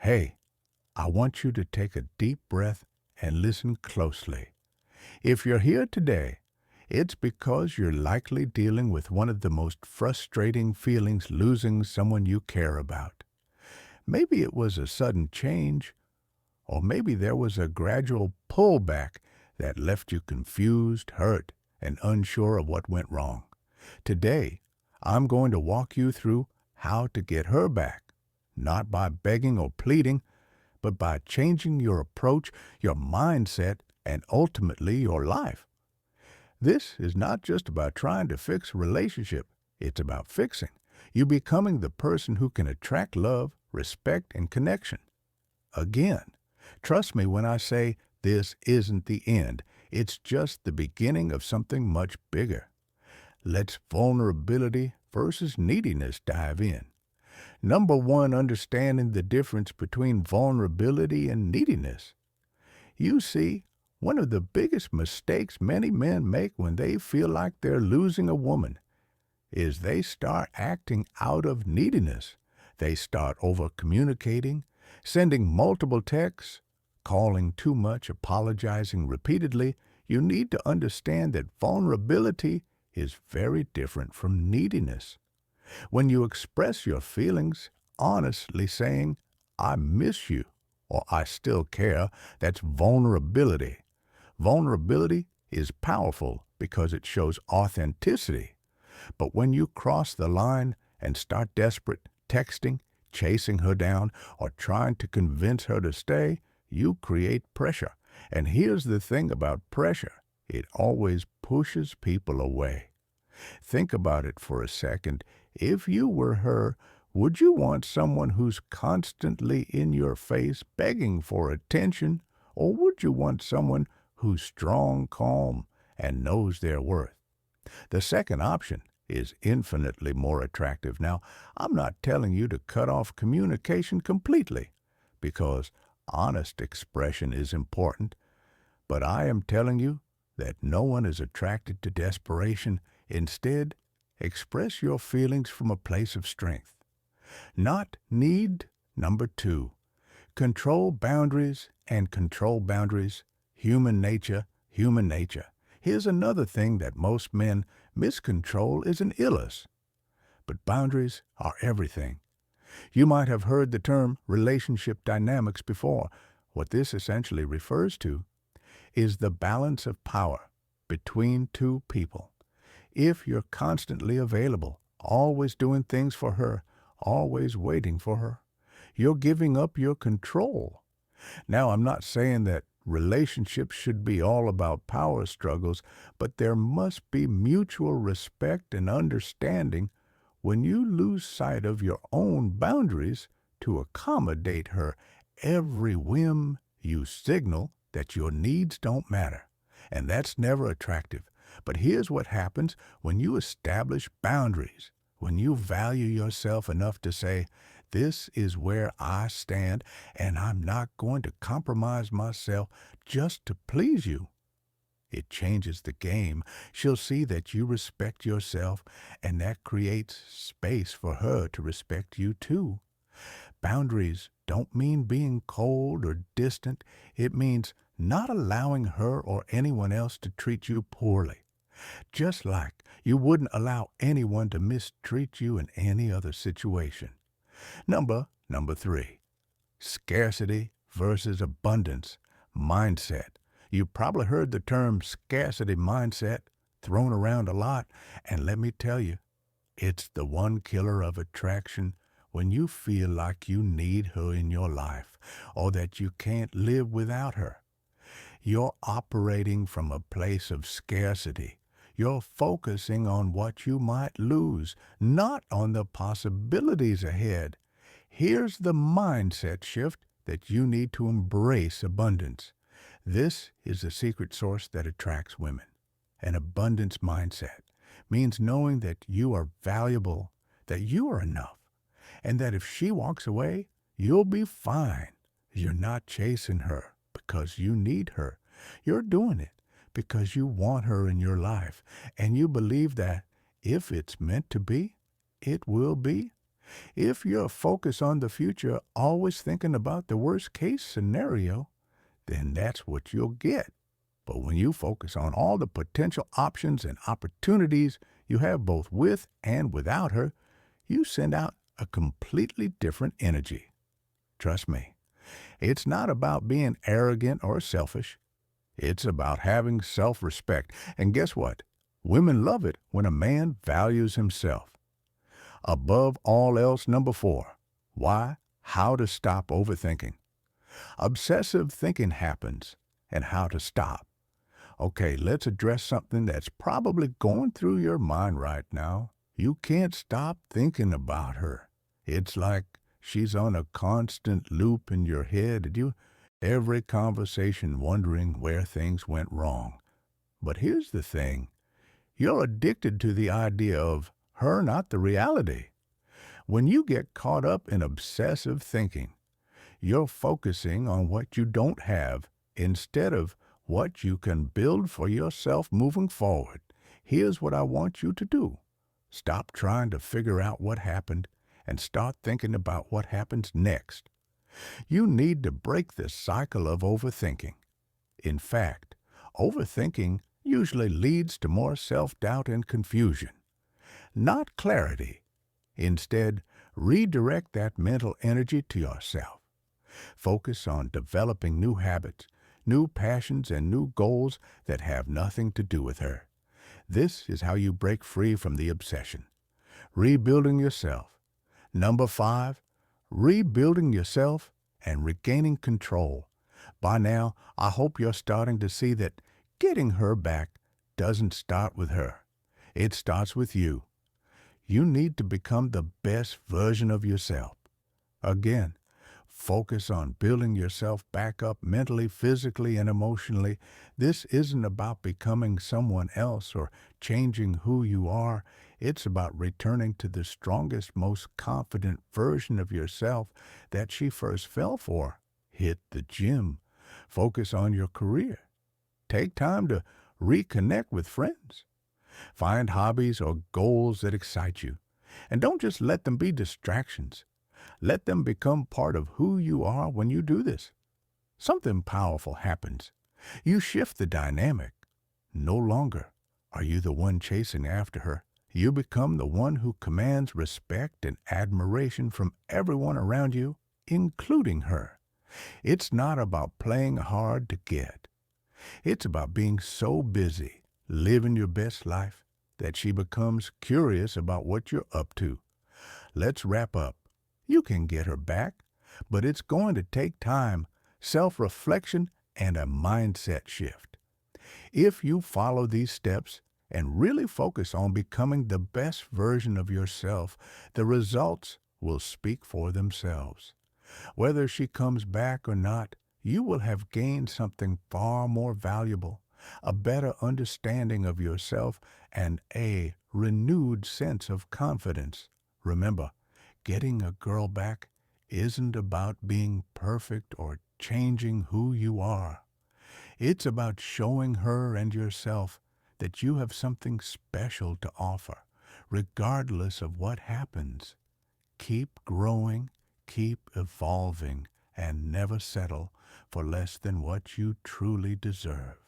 Hey, I want you to take a deep breath and listen closely. If you're here today, it's because you're likely dealing with one of the most frustrating feelings losing someone you care about. Maybe it was a sudden change, or maybe there was a gradual pullback that left you confused, hurt, and unsure of what went wrong. Today, I'm going to walk you through how to get her back, not by begging or pleading, but by changing your approach, your mindset, and ultimately your life. This is not just about trying to fix a relationship, it's about fixing. You becoming the person who can attract love, respect, and connection. Again, trust me when I say this isn't the end. It's just the beginning of something much bigger. Let's vulnerability versus neediness dive in. Number one, understanding the difference between vulnerability and neediness. You see, one of the biggest mistakes many men make when they feel like they're losing a woman is they start acting out of neediness. They start over communicating, sending multiple texts, calling too much, apologizing repeatedly. You need to understand that vulnerability is very different from neediness. When you express your feelings, honestly saying, I miss you, or I still care, that's vulnerability. Vulnerability is powerful because it shows authenticity. But when you cross the line and start desperate, texting, chasing her down, or trying to convince her to stay, you create pressure. And here's the thing about pressure. It always pushes people away. Think about it for a second. If you were her, would you want someone who's constantly in your face begging for attention, or would you want someone who's strong, calm, and knows their worth? The second option is infinitely more attractive. Now, I'm not telling you to cut off communication completely, because honest expression is important, but I am telling you that no one is attracted to desperation. Instead, express your feelings from a place of strength, not need. Number two, control boundaries and control boundaries. Human nature, human nature. Here's another thing that most men miscontrol is an illness. But boundaries are everything. You might have heard the term relationship dynamics before. What this essentially refers to is the balance of power between two people. If you're constantly available, always doing things for her, always waiting for her, you're giving up your control. Now, I'm not saying that relationships should be all about power struggles, but there must be mutual respect and understanding. When you lose sight of your own boundaries to accommodate her every whim, you signal that your needs don't matter. And that's never attractive. But here's what happens when you establish boundaries, when you value yourself enough to say, this is where I stand, and I'm not going to compromise myself just to please you. It changes the game. She'll see that you respect yourself, and that creates space for her to respect you too. Boundaries don't mean being cold or distant. It means not allowing her or anyone else to treat you poorly. Just like you wouldn't allow anyone to mistreat you in any other situation. Number three, scarcity versus abundance mindset. You probably heard the term scarcity mindset thrown around a lot, and let me tell you, it's the one killer of attraction. When you feel like you need her in your life or that you can't live without her, you're operating from a place of scarcity. You're focusing on what you might lose, not on the possibilities ahead. Here's the mindset shift that you need to embrace abundance. This is the secret source that attracts women. An abundance mindset means knowing that you are valuable, that you are enough, and that if she walks away, you'll be fine. You're not chasing her because you need her. You're doing it because you want her in your life, and you believe that if it's meant to be, it will be. If you're focused on the future, always thinking about the worst case scenario, then that's what you'll get. But when you focus on all the potential options and opportunities you have both with and without her, you send out a completely different energy. Trust me, it's not about being arrogant or selfish. It's about having self-respect. And guess what? Women love it when a man values himself. Above all else, number 4. Why? How to stop overthinking. Obsessive thinking happens, and how to stop. Okay, let's address something that's probably going through your mind right now. You can't stop thinking about her. It's like she's on a constant loop in your head, and you every conversation wondering where things went wrong. But here's the thing. You're addicted to the idea of her, not the reality. When you get caught up in obsessive thinking, you're focusing on what you don't have instead of what you can build for yourself moving forward. Here's what I want you to do. Stop trying to figure out what happened and start thinking about what happens next. You need to break this cycle of overthinking. In fact, overthinking usually leads to more self-doubt and confusion, not clarity. Instead, redirect that mental energy to yourself. Focus on developing new habits, new passions, and new goals that have nothing to do with her. This is how you break free from the obsession. Rebuilding yourself. Number 5, rebuilding yourself and regaining control. By now, I hope you're starting to see that getting her back doesn't start with her. It starts with you. You need to become the best version of yourself. Again, focus on building yourself back up mentally, physically, and emotionally. This isn't about becoming someone else or changing who you are. It's about returning to the strongest, most confident version of yourself that she first fell for. Hit the gym. Focus on your career. Take time to reconnect with friends. Find hobbies or goals that excite you. And don't just let them be distractions. Let them become part of who you are when you do this. Something powerful happens. You shift the dynamic. No longer are you the one chasing after her. You become the one who commands respect and admiration from everyone around you, including her. It's not about playing hard to get. It's about being so busy, living your best life, that she becomes curious about what you're up to. Let's wrap up. You can get her back, but it's going to take time, self-reflection, and a mindset shift. If you follow these steps and really focus on becoming the best version of yourself, the results will speak for themselves. Whether she comes back or not, you will have gained something far more valuable, a better understanding of yourself, and a renewed sense of confidence. Remember, getting a girl back isn't about being perfect or changing who you are. It's about showing her and yourself that you have something special to offer, regardless of what happens. Keep growing, keep evolving, and never settle for less than what you truly deserve.